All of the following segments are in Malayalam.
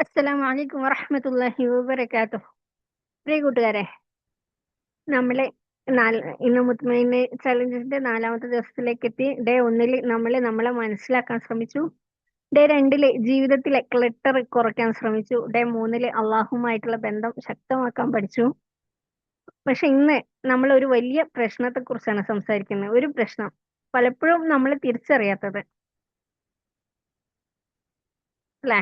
അസ്സലാമു അലൈക്കും വറഹ്മത്തുള്ളാഹി വബറകാതുഹു. പ്രിയ കൂട്ടുകാരെ, നമ്മള് ഇന്ന് മുത്മയിന് ചലഞ്ചിന്റെ 4-ാമത്തെ ദിവസത്തിലേക്ക് എത്തി. ഡേ 1 നമ്മളെ മനസ്സിലാക്കാൻ ശ്രമിച്ചു. ഡേ 2 ജീവിതത്തിലെ ക്ലട്ടർ കുറയ്ക്കാൻ ശ്രമിച്ചു. ഡേ 3 അള്ളാഹുമായിട്ടുള്ള ബന്ധം ശക്തമാക്കാൻ പഠിച്ചു. പക്ഷെ ഇന്ന് നമ്മൾ ഒരു വലിയ പ്രശ്നത്തെ കുറിച്ചാണ് സംസാരിക്കുന്നത്. ഒരു പ്രശ്നം പലപ്പോഴും നമ്മൾ തിരിച്ചറിയാത്തത്, അല്ലേ?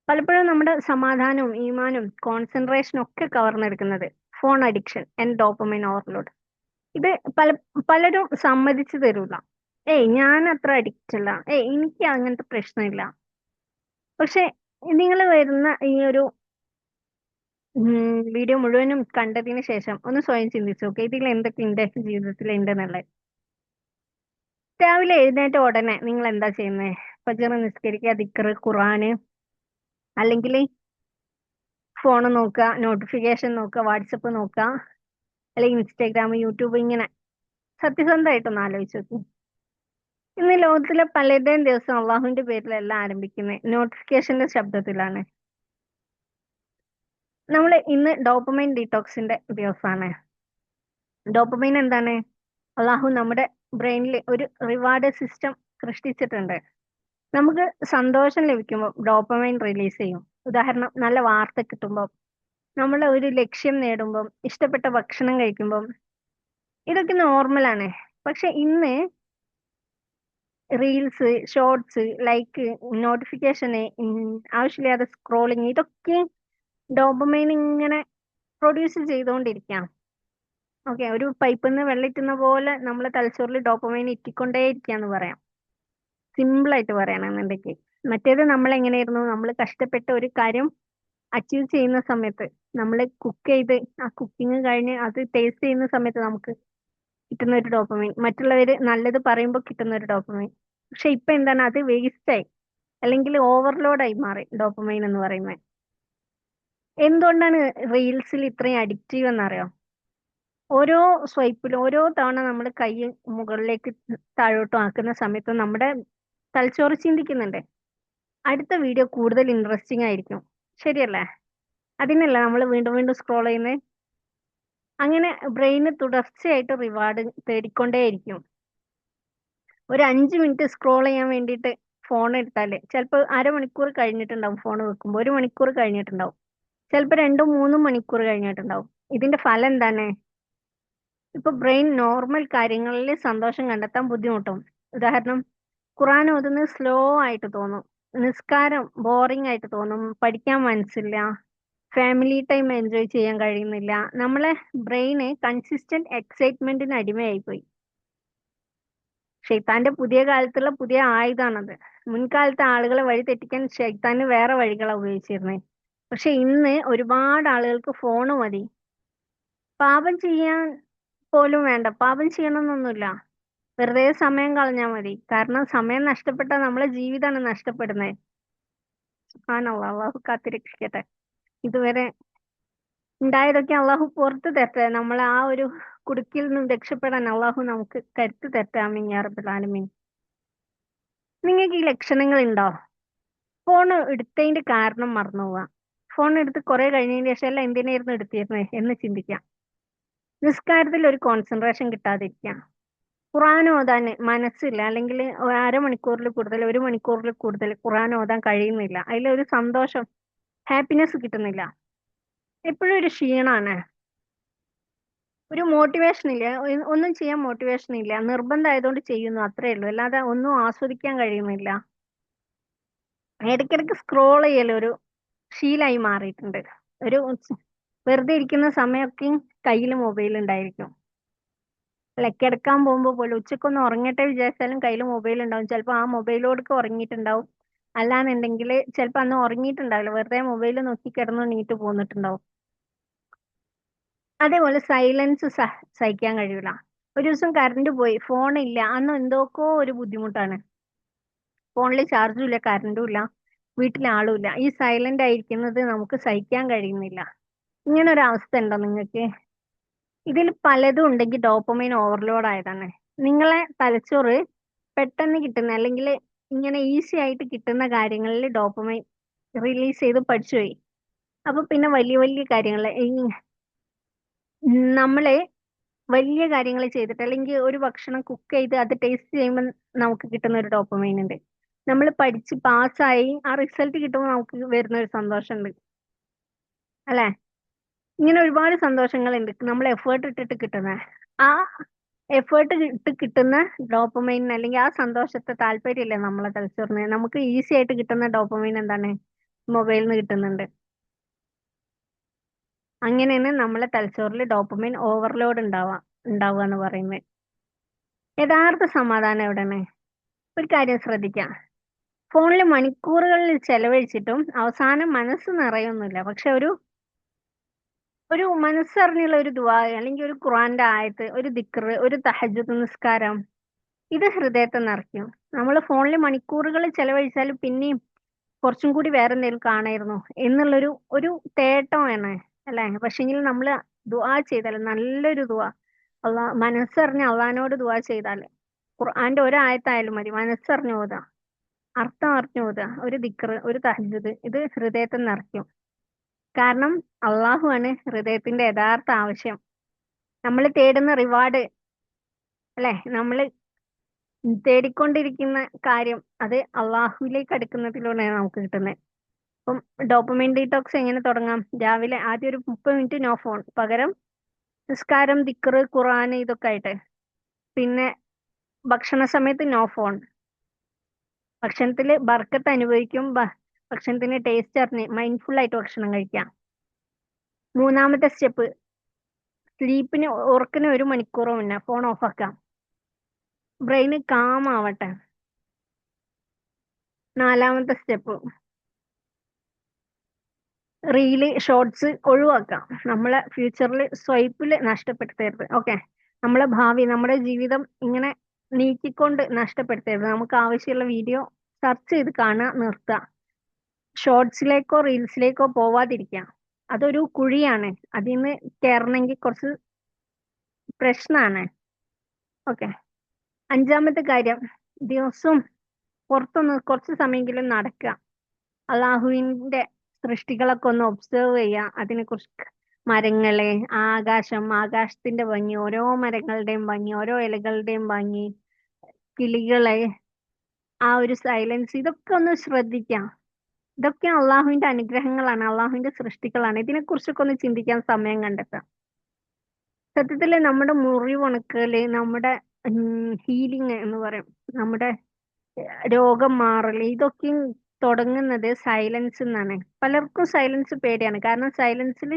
പലപ്പോഴും നമ്മുടെ സമാധാനവും ഈമാനും കോൺസെൻട്രേഷനും ഒക്കെ കവർന്നെടുക്കുന്നത് phone addiction and dopamine overload. ഇത് പല പലരും സമ്മതിച്ചു തരൂല. ഏയ് ഞാൻ അത്ര അഡിക്റ്റ് അല്ല, ഏയ് എനിക്ക് അങ്ങനത്തെ പ്രശ്നമില്ല. പക്ഷെ നിങ്ങൾ വരുന്ന ഈ ഒരു വീഡിയോ മുഴുവനും കണ്ടതിന് ശേഷം ഒന്ന് സ്വയം ചിന്തിച്ചു നോക്കുക, ഇതിൽ എന്തൊക്കെ ഉണ്ട് ജീവിതത്തിൽ ഉണ്ടെന്നുള്ളത്. രാവിലെ എഴുന്നേറ്റ ഉടനെ നിങ്ങൾ എന്താ ചെയ്യുന്നത്? ഫജ്ർ നിസ്കരിക്കുക, ദിക്ർ, ഖുറാന്, അല്ലെങ്കിൽ ഫോൺ നോക്കുക, നോട്ടിഫിക്കേഷൻ നോക്കുക, വാട്സപ്പ് നോക്കുക, അല്ലെങ്കിൽ ഇൻസ്റ്റാഗ്രാം, യൂട്യൂബ്, ഇങ്ങനെ. സത്യസന്ധമായിട്ടൊന്ന് ആലോചിച്ച് നോക്കി. ഇന്ന് ലോകത്തിലെ പലരുടെയും ദിവസം അള്ളാഹുവിന്റെ പേരിലല്ല ആരംഭിക്കുന്നത്, നോട്ടിഫിക്കേഷന്റെ ശബ്ദത്തിലാണ്. നമ്മൾ ഇന്ന് ഡോപ്പമൈൻ ഡീടോക്സിന്റെ ദിവസമാണ്. ഡോപ്പമൈൻ എന്താണ്? അള്ളാഹു നമ്മുടെ ബ്രെയിനിൽ ഒരു റിവാർഡ് സിസ്റ്റം സൃഷ്ടിച്ചിട്ടുണ്ട്. നമുക്ക് സന്തോഷം ലഭിക്കുമ്പോൾ ഡോപ്പമൈൻ റിലീസ് ചെയ്യും. ഉദാഹരണം, നല്ല വാർത്ത കിട്ടുമ്പോൾ, നമ്മൾ ഒരു ലക്ഷ്യം നേടുമ്പോൾ, ഇഷ്ടപ്പെട്ട ഭക്ഷണം കഴിക്കുമ്പോൾ. ഇതൊക്കെ നോർമലാണ്. പക്ഷെ ഇന്ന് റീൽസ്, ഷോർട്സ്, ലൈക്ക്, നോട്ടിഫിക്കേഷന്, ആവശ്യമില്ലാതെ സ്ക്രോളിങ്, ഇതൊക്കെ ഡോപ്പമൈൻ ഇങ്ങനെ പ്രൊഡ്യൂസ് ചെയ്തുകൊണ്ടിരിക്കാം. ഓക്കെ, ഒരു പൈപ്പിൽ നിന്ന് വെള്ളം പോലെ നമ്മളെ തലച്ചോറിൽ ഡോപ്പമൈൻ ഇറ്റിക്കൊണ്ടേ ഇരിക്കാന്ന് പറയാം, സിമ്പിൾ ആയിട്ട് പറയണമെന്നുണ്ടെങ്കിൽ. മറ്റേത് നമ്മൾ എങ്ങനെയായിരുന്നു? നമ്മൾ കഷ്ടപ്പെട്ട ഒരു കാര്യം അച്ചീവ് ചെയ്യുന്ന സമയത്ത്, നമ്മൾ കുക്ക് ചെയ്ത് ആ കുക്കിംഗ് കഴിഞ്ഞ് അത് ടേസ്റ്റ് ചെയ്യുന്ന സമയത്ത് നമുക്ക് കിട്ടുന്ന ഒരു ഡോപ്പമൈൻ, മറ്റുള്ളവര് നല്ലത് പറയുമ്പോൾ കിട്ടുന്ന ഒരു ഡോപ്പമൈൻ. പക്ഷെ ഇപ്പൊ എന്താണ്? അത് വേസ്റ്റ് ആയി, അല്ലെങ്കിൽ ഓവർലോഡായി മാറി ഡോപ്പമൈൻ എന്ന് പറയുന്നത്. എന്തുകൊണ്ടാണ് റീൽസിൽ ഇത്രയും അഡിക്റ്റീവ് എന്നറിയോ? ഓരോ സ്വൈപ്പിലും, ഓരോ തവണ നമ്മൾ കൈ മുകളിലേക്ക് താഴോട്ടും ആക്കുന്ന സമയത്തും നമ്മുടെ തലച്ചോറ് ചിന്തിക്കുന്നുണ്ട്, അടുത്ത വീഡിയോ കൂടുതൽ ഇൻട്രസ്റ്റിംഗ് ആയിരിക്കും. ശരിയല്ലേ? അതിനല്ല നമ്മൾ വീണ്ടും വീണ്ടും സ്ക്രോൾ ചെയ്യുന്നത്. അങ്ങനെ ബ്രെയിന് തുടർച്ചയായിട്ട് റിവാർഡ് തേടിക്കൊണ്ടേയിരിക്കും. ഒരു 5 മിനിറ്റ് സ്ക്രോൾ ചെയ്യാൻ വേണ്ടിയിട്ട് ഫോൺ എടുത്താല് ചിലപ്പോൾ അരമണിക്കൂർ കഴിഞ്ഞിട്ടുണ്ടാവും, ഫോൺ വെക്കുമ്പോൾ 1 മണിക്കൂർ കഴിഞ്ഞിട്ടുണ്ടാവും, ചിലപ്പോൾ 2-3 മണിക്കൂർ കഴിഞ്ഞിട്ടുണ്ടാവും. ഇതിന്റെ ഫലം എന്താണ്? ഇപ്പൊ ബ്രെയിൻ നോർമൽ കാര്യങ്ങളിൽ സന്തോഷം കണ്ടെത്താൻ ബുദ്ധിമുട്ടും. ഉദാഹരണം, ഖുറാൻ ഓതുന്നത് സ്ലോ ആയിട്ട് തോന്നും, നിസ്കാരം ബോറിംഗ് ആയിട്ട് തോന്നും, പഠിക്കാൻ മനസ്സില്ല, ഫാമിലി ടൈം എൻജോയ് ചെയ്യാൻ കഴിയുന്നില്ല. നമ്മളെ ബ്രെയിന് കൺസിസ്റ്റന്റ് എക്സൈറ്റ്മെന്റിന് അടിമയായി പോയി. ഷെയ്ത്താന്റെ പുതിയ കാലത്തുള്ള പുതിയ ആയുധാണത്. മുൻകാലത്തെ ആളുകളെ വഴി തെറ്റിക്കാൻ ഷെയ്ത്താന് വേറെ വഴികളാണ് ഉപയോഗിച്ചിരുന്നത്. പക്ഷെ ഇന്ന് ഒരുപാട് ആളുകൾക്ക് ഫോണ് മതി. പാപം ചെയ്യാൻ പോലും വേണ്ട, പാപം ചെയ്യണമെന്നൊന്നുമില്ല, വെറുതെ സമയം കളഞ്ഞാൽ മതി. കാരണം സമയം നഷ്ടപ്പെട്ടാൽ നമ്മളെ ജീവിതമാണ് നഷ്ടപ്പെടുന്നത്. സുബ്ഹാനല്ലാഹ്, അള്ളാഹു കാത്തിരക്ഷിക്കട്ടെ. ഇതുവരെ ഉണ്ടായതൊക്കെ അള്ളാഹു പുറത്ത് തരട്ടെ. നമ്മൾ ആ ഒരു കുടുക്കിൽ നിന്നും രക്ഷപ്പെടാൻ അള്ളാഹു നമുക്ക് കരുത്ത് തരട്ടെ. ആമീൻ യാ റബ്ബൽ ആലമീൻ. നിങ്ങൾക്ക് ഈ ലക്ഷണങ്ങൾ ഉണ്ടോ? ഫോൺ എടുത്തതിന്റെ കാരണം മറന്നു പോവാ, ഫോൺ എടുത്ത് കുറെ കഴിഞ്ഞതിന് ശേഷം എല്ലാം എന്തിനായിരുന്നു എടുത്തിരുന്നത് എന്ന് ചിന്തിക്കാം, നിസ്കാരത്തിൽ ഒരു കോൺസെൻട്രേഷൻ കിട്ടാതിരിക്കാം, ഖുർആൻ ഓതാൻ മനസ്സില്ല, അല്ലെങ്കിൽ അരമണിക്കൂറിൽ കൂടുതൽ 1 മണിക്കൂറിൽ കൂടുതൽ ഖുർആൻ ഓതാൻ കഴിയുന്നില്ല, അതിലൊരു സന്തോഷം, ഹാപ്പിനെസ് കിട്ടുന്നില്ല, എപ്പോഴും ഒരു ക്ഷീണാണ്, ഒരു മോട്ടിവേഷൻ ഇല്ല, ഒന്നും ചെയ്യാൻ മോട്ടിവേഷൻ ഇല്ല, നിർബന്ധമായതുകൊണ്ട് ചെയ്യുന്നു, അത്രേ ഉള്ളൂ, അല്ലാതെ ഒന്നും ആസ്വദിക്കാൻ കഴിയുന്നില്ല. ഇടയ്ക്കിടയ്ക്ക് സ്ക്രോൾ ചെയ്യൽ ഒരു ശീലായി മാറിയിട്ടുണ്ട്. ഒരു വെറുതെ ഇരിക്കുന്ന സമയമൊക്കെ കയ്യിൽ മൊബൈൽ ഉണ്ടായിരിക്കും. അല്ല, കിടക്കാൻ പോകുമ്പോൾ പോലും ഉച്ചക്കൊന്ന് ഉറങ്ങട്ടെ വിചാരിച്ചാലും കയ്യിൽ മൊബൈൽ ഉണ്ടാവും. ചിലപ്പോൾ ആ മൊബൈലോടൊക്കെ ഉറങ്ങിയിട്ടുണ്ടാവും, അല്ലാന്നുണ്ടെങ്കിൽ ചിലപ്പോൾ അന്ന് ഉറങ്ങിയിട്ടുണ്ടാവില്ല, വെറുതെ മൊബൈൽ നോക്കി കിടന്നു നീട്ട് പോന്നിട്ടുണ്ടാവും. അതേപോലെ സൈലൻസ് സഹിക്കാൻ കഴിയൂല. ഒരു ദിവസം കറണ്ട് പോയി, ഫോണില്ല, അന്ന് എന്തൊക്കെയോ ഒരു ബുദ്ധിമുട്ടാണ്. ഫോണിൽ ചാർജും ഇല്ല, കറണ്ടും ഇല്ല, വീട്ടിൽ ആളും ഇല്ല. ഈ സൈലന്റ് ആയിരിക്കുന്നത് നമുക്ക് സഹിക്കാൻ കഴിയുന്നില്ല. ഇങ്ങനെ ഒരു അവസ്ഥ ഉണ്ടോ നിങ്ങൾക്ക്? ഇതിൽ പലതും ഉണ്ടെങ്കിൽ ഡോപ്പമൈൻ ഓവർലോഡ് ആയതാണ്. നിങ്ങളെ തലച്ചോറ് പെട്ടെന്ന് കിട്ടുന്ന, അല്ലെങ്കിൽ ഇങ്ങനെ ഈസി ആയിട്ട് കിട്ടുന്ന കാര്യങ്ങളിൽ ഡോപ്പമൈൻ റിലീസ് ചെയ്ത് പഠിച്ചുപോയി. അപ്പൊ പിന്നെ വലിയ വലിയ കാര്യങ്ങൾ നമ്മളെ വലിയ കാര്യങ്ങൾ ചെയ്തിട്ട് അല്ലെങ്കിൽ ഒരു ഭക്ഷണം കുക്ക് ചെയ്ത് അത് ടേസ്റ്റ് ചെയ്യുമ്പോൾ നമുക്ക് കിട്ടുന്ന ഒരു ഡോപ്പമൈൻ ഉണ്ട്. നമ്മൾ പഠിച്ച് പാസ്സായി ആ റിസൾട്ട് കിട്ടുമ്പോൾ നമുക്ക് വരുന്ന ഒരു സന്തോഷമുണ്ട്, അല്ലെ? ഇങ്ങനെ ഒരുപാട് സന്തോഷങ്ങളുണ്ട് നമ്മൾ എഫേർട്ട് ഇട്ടിട്ട് കിട്ടുന്നത്. ആ എഫേർട്ട് ഇട്ട് കിട്ടുന്ന ഡോപ്പമൈൻ അല്ലെങ്കിൽ ആ സന്തോഷത്തെ താല്പര്യമില്ല നമ്മളെ തലച്ചോറിന്. നമുക്ക് ഈസി ആയിട്ട് കിട്ടുന്ന ഡോപ്പമൈൻ എന്താണ്? മൊബൈലിൽ നിന്ന് കിട്ടുന്നുണ്ട്. അങ്ങനെയാണ് നമ്മളെ തലച്ചോറിൽ ഡോപ്പമൈൻ ഓവർലോഡ് ഉണ്ടാവുക എന്ന് പറയുന്നത്. യഥാർത്ഥ സമാധാനം എവിടെയാണ്? ഒരു കാര്യം ശ്രദ്ധിക്കാം. ഫോണിൽ മണിക്കൂറുകളിൽ ചെലവഴിച്ചിട്ടും അവസാനം മനസ്സ് നിറയൊന്നുമില്ല. പക്ഷെ ഒരു ഒരു മനസ്സറിഞ്ഞുള്ള ഒരു ദുആ അല്ലെങ്കിൽ ഒരു ഖുർആന്റെ ആയത്ത്, ഒരു ദിക്ർ, ഒരു തഹജ്ജുദ് നിസ്കാരം, ഇത് ഹൃദയത്തെ നിറയ്ക്കും. നമ്മൾ ഫോണിൽ മണിക്കൂറുകൾ ചെലവഴിച്ചാലും പിന്നെയും കുറച്ചും കൂടി വേറെ എന്തെങ്കിലും കാണായിരുന്നു എന്നുള്ളൊരു ഒരു തേട്ടമാണ്, അല്ലെ? പക്ഷെങ്കിൽ നമ്മൾ ദുആ ചെയ്താൽ, നല്ലൊരു ദുആ, മനസ്സറിഞ്ഞ് അള്ളഹാനോട് ദുആ ചെയ്താൽ, ഖുർആന്റെ ഒരായത്തായാലും മതി, മനസ്സറിഞ്ഞ് ഓതാ, അർത്ഥം അറിഞ്ഞു ഓതാ, ഒരു ദിക്ർ, ഒരു തഹജ്ജുദ്, ഇത് ഹൃദയത്തെ നിറയ്ക്കും. കാരണം അള്ളാഹു ആണ് ഹൃദയത്തിന്റെ യഥാർത്ഥ ആവശ്യം. നമ്മൾ തേടുന്ന റിവാർഡ്, അല്ലെ? നമ്മൾ തേടിക്കൊണ്ടിരിക്കുന്ന കാര്യം, അത് അള്ളാഹുവിലേക്ക് അടുക്കുന്നതിലൂടെയാണ് നമുക്ക് കിട്ടുന്നത്. അപ്പം ഡോപ്പമൈൻ ഡീടോക്സ് എങ്ങനെ തുടങ്ങാം? രാവിലെ ആദ്യം ഒരു 30 മിനിറ്റ് നോ ഫോൺ, പകരം നിസ്കാരം, ദിക്ർ, ഖുർആൻ, ഇതൊക്കെ ആയിട്ട്. പിന്നെ ഭക്ഷണ സമയത്ത് നോ ഫോൺ. ഭക്ഷണത്തിൽ ബർക്കത്ത് അനുഭവിക്കും, ഭക്ഷണത്തിന് ടേസ്റ്റ് അറിഞ്ഞ് മൈൻഡ്ഫുൾ ആയിട്ട് ഭക്ഷണം കഴിക്കാം. മൂന്നാമത്തെ സ്റ്റെപ്പ്, ഉറക്കിന് 1 മണിക്കൂർ മുന്നേ ഫോൺ ഓഫ് ആക്കാം, ബ്രെയിന് കാം ആവട്ടെ. നാലാമത്തെ സ്റ്റെപ്പ്, റീല്, ഷോർട്സ് ഒഴിവാക്കാം. നമ്മളെ ഫ്യൂച്ചറിൽ സ്വൈപ്പിൽ നഷ്ടപ്പെടുത്തരുത്. ഓക്കെ, നമ്മളെ ഭാവി, നമ്മുടെ ജീവിതം ഇങ്ങനെ നീക്കിക്കൊണ്ട് നഷ്ടപ്പെടുത്തരുത്. നമുക്ക് ആവശ്യമുള്ള വീഡിയോ സെർച്ച് ചെയ്ത് കാണുക, നിർത്തുക. ഷോർട്സിലേക്കോ റീൽസിലേക്കോ പോവാതിരിക്കുക. അതൊരു കുഴിയാണ്, അതിൽ നിന്ന് കയറണമെങ്കിൽ കുറച്ച് പ്രശ്നമാണ്. ഓക്കെ. അഞ്ചാമത്തെ കാര്യം, ദിവസവും പുറത്തൊന്ന് കുറച്ച് സമയമെങ്കിലും നടക്കുക. അള്ളാഹുവിന്റെ സൃഷ്ടികളൊക്കെ ഒന്ന് ഒബ്സർവ് ചെയ്യുക. അതിനെക്കുറിച്ച് മരങ്ങളെ, ആകാശം, ആകാശത്തിന്റെ ഭംഗി, ഓരോ മരങ്ങളുടെയും ഭംഗി, ഓരോ ഇലകളുടെയും ഭംഗി, കിളികളെ, ആ ഒരു സൈലൻസ്, ഇതൊക്കെ ഒന്ന് ശ്രദ്ധിക്കാം. ഇതൊക്കെ അള്ളാഹുവിന്റെ അനുഗ്രഹങ്ങളാണ്, അള്ളാഹുവിന്റെ സൃഷ്ടികളാണ്. ഇതിനെക്കുറിച്ചൊക്കെ ഒന്ന് ചിന്തിക്കാൻ സമയം കണ്ടെത്താം. സത്യത്തില് നമ്മുടെ മുറിവുണക്കല്, നമ്മുടെ ഹീലിംഗ് എന്ന് പറയും, നമ്മുടെ രോഗം മാറല്, ഇതൊക്കെയും തുടങ്ങുന്നത് സൈലൻസ് എന്നാണ്. പലർക്കും സൈലൻസ് പേടിയാണ്, കാരണം സൈലൻസിൽ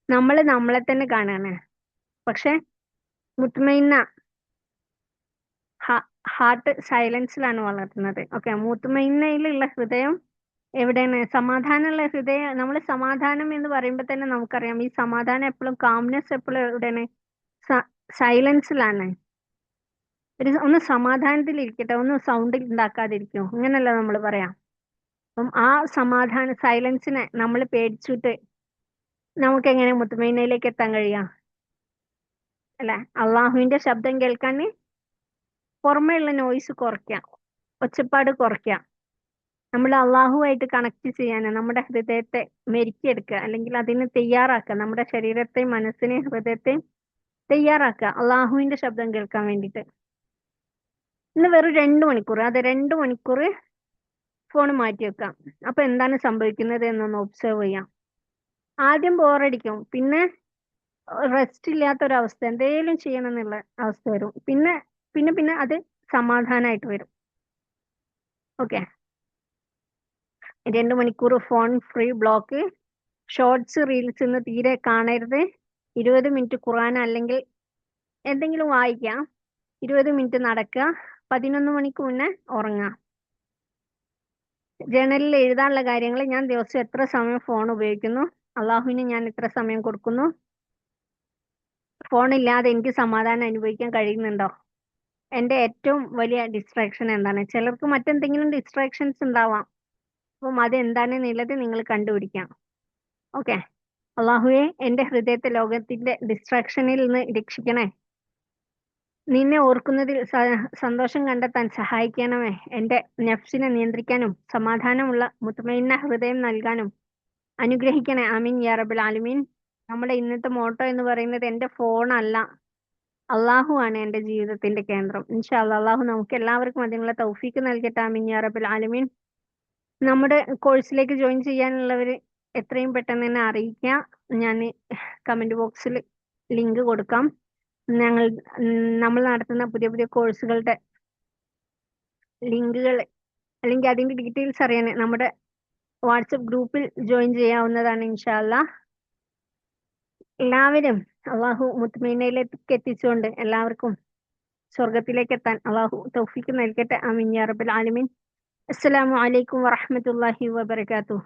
നമ്മൾ നമ്മളെ തന്നെ കാണാണ്. പക്ഷെ മുത്മയിന്ന ഹാർട്ട് സൈലൻസിലാണ് വളർത്തുന്നത്. ഓക്കെ, മുത്മയിന്നയിലുള്ള ഹൃദയം എവിടെയാണ്? സമാധാനമുള്ള ഹൃദയം. നമ്മൾ സമാധാനം എന്ന് പറയുമ്പോൾ തന്നെ നമുക്കറിയാം, ഈ സമാധാനം എപ്പോഴും, കാംനെസ് എപ്പോഴും എവിടെയാണ്? സൈലൻസിലാണ്. ഒന്ന് സമാധാനത്തിലിരിക്കട്ടെ, ഒന്ന് സൗണ്ട് ഉണ്ടാക്കാതിരിക്കും, അങ്ങനല്ല നമ്മൾ പറയാം. അപ്പം ആ സമാധാന സൈലൻസിനെ നമ്മൾ പേടിച്ചിട്ട് നമുക്ക് എങ്ങനെ മുത്തുമൈനയിലേക്ക് എത്താൻ കഴിയാം? അല്ലെ? അള്ളാഹുവിന്റെ ശബ്ദം കേൾക്കാൻ പുറമേയുള്ള നോയ്സ് കുറയ്ക്കാം, ഒച്ചപ്പാട് കുറയ്ക്കാം. നമ്മൾ അള്ളാഹുവായിട്ട് കണക്ട് ചെയ്യാൻ നമ്മുടെ ഹൃദയത്തെ മെരുക്കിയെടുക്കുക, അല്ലെങ്കിൽ അതിന് തയ്യാറാക്കുക. നമ്മുടെ ശരീരത്തെ, മനസ്സിനെ, ഹൃദയത്തെ തയ്യാറാക്കുക അള്ളാഹുവിന്റെ ശബ്ദം കേൾക്കാൻ വേണ്ടിയിട്ട്. ഇന്ന് വെറും 2 മണിക്കൂർ, അതെ 2 മണിക്കൂർ ഫോൺ മാറ്റി വെക്കാം. അപ്പൊ എന്താണ് സംഭവിക്കുന്നത് എന്നൊന്ന് ഒബ്സർവ് ചെയ്യാം. ആദ്യം ബോറടിക്കും, പിന്നെ റെസ്റ്റ് ഇല്ലാത്തൊരവസ്ഥ, എന്തെങ്കിലും ചെയ്യണം എന്നുള്ള അവസ്ഥ വരും. പിന്നെ പിന്നെ പിന്നെ അത് സമാധാനമായിട്ട് വരും. ഓക്കെ, 2 മണിക്കൂർ phone free block. Shorts, reels ഇന്ന് തീരെ കാണരുത്. 20 മിനിറ്റ് ഖുർആൻ അല്ലെങ്കിൽ എന്തെങ്കിലും വായിക്കാം. 20 മിനിറ്റ് നടക്കുക. 11 മണിക്ക് മുന്നേ ഉറങ്ങാം. ജേണലിൽ എഴുതാനുള്ള കാര്യങ്ങൾ, ഞാൻ ദിവസം എത്ര സമയം ഫോൺ ഉപയോഗിക്കുന്നു, അള്ളാഹുവിന് ഞാൻ എത്ര സമയം കൊടുക്കുന്നു, ഫോൺ ഇല്ലാതെ എനിക്ക് സമാധാനം അനുഭവിക്കാൻ കഴിയുന്നുണ്ടോ, എൻ്റെ ഏറ്റവും വലിയ ഡിസ്ട്രാക്ഷൻ എന്താണ്? ചിലർക്ക് മറ്റെന്തെങ്കിലും ഡിസ്ട്രാക്ഷൻസ് ഉണ്ടാവാം. അപ്പം അത് എന്താണെന്നുള്ളത് നിങ്ങൾ കണ്ടുപിടിക്കാം. ഓക്കെ, അള്ളാഹുവെ എൻ്റെ ഹൃദയത്തെ ലോകത്തിന്റെ ഡിസ്ട്രാക്ഷനിൽ നിന്ന് രക്ഷിക്കണേ. നിന്നെ ഓർക്കുന്നതിൽ സന്തോഷം കണ്ടെത്താൻ സഹായിക്കണമേ. എന്റെ നഫ്സിനെ നിയന്ത്രിക്കാനും സമാധാനമുള്ള മുത്മയിന്ന ഹൃദയം നൽകാനും അനുഗ്രഹിക്കണേ. ആമീൻ യാ റബ്ബൽ ആലമീൻ. നമ്മുടെ ഇന്നത്തെ മോട്ടോ എന്ന് പറയുന്നത് എന്റെ ഫോണല്ല, അള്ളാഹു ആണ് എന്റെ ജീവിതത്തിന്റെ കേന്ദ്രം. ഇൻഷാ അല്ലാ അള്ളാഹു നമുക്ക് എല്ലാവർക്കും അതിനുള്ള തൗഫീക്ക് നൽകട്ടെ. ആമീൻ യാ റബ്ബൽ ആലമീൻ. നമ്മുടെ കോഴ്സിലേക്ക് ജോയിൻ ചെയ്യാനുള്ളവർ എത്രയും പെട്ടെന്ന് തന്നെ അറിയിക്കുക. ഞാൻ കമന്റ് ബോക്സിൽ ലിങ്ക് കൊടുക്കാം. ഞങ്ങൾ നമ്മൾ നടത്തുന്ന പുതിയ പുതിയ കോഴ്സുകളുടെ ലിങ്കുകൾ അല്ലെങ്കിൽ അതിന്റെ ഡീറ്റെയിൽസ് അറിയാൻ നമ്മുടെ വാട്സപ്പ് ഗ്രൂപ്പിൽ ജോയിൻ ചെയ്യാവുന്നതാണ് ഇൻഷാ അല്ലാ. എല്ലാവരും അള്ളാഹു മുത്മീനയിലേക്ക് എത്തിച്ചുകൊണ്ട് എല്ലാവർക്കും സ്വർഗത്തിലേക്ക് എത്താൻ അള്ളാഹു തൗഫീക്ക് നൽകട്ടെ. ആമീൻ യാ റബ്ബൽ ആലമീൻ. അസ്സലാമു അലൈക്കും വറഹ്മത്തുള്ളാഹി വബറകാതുഹു.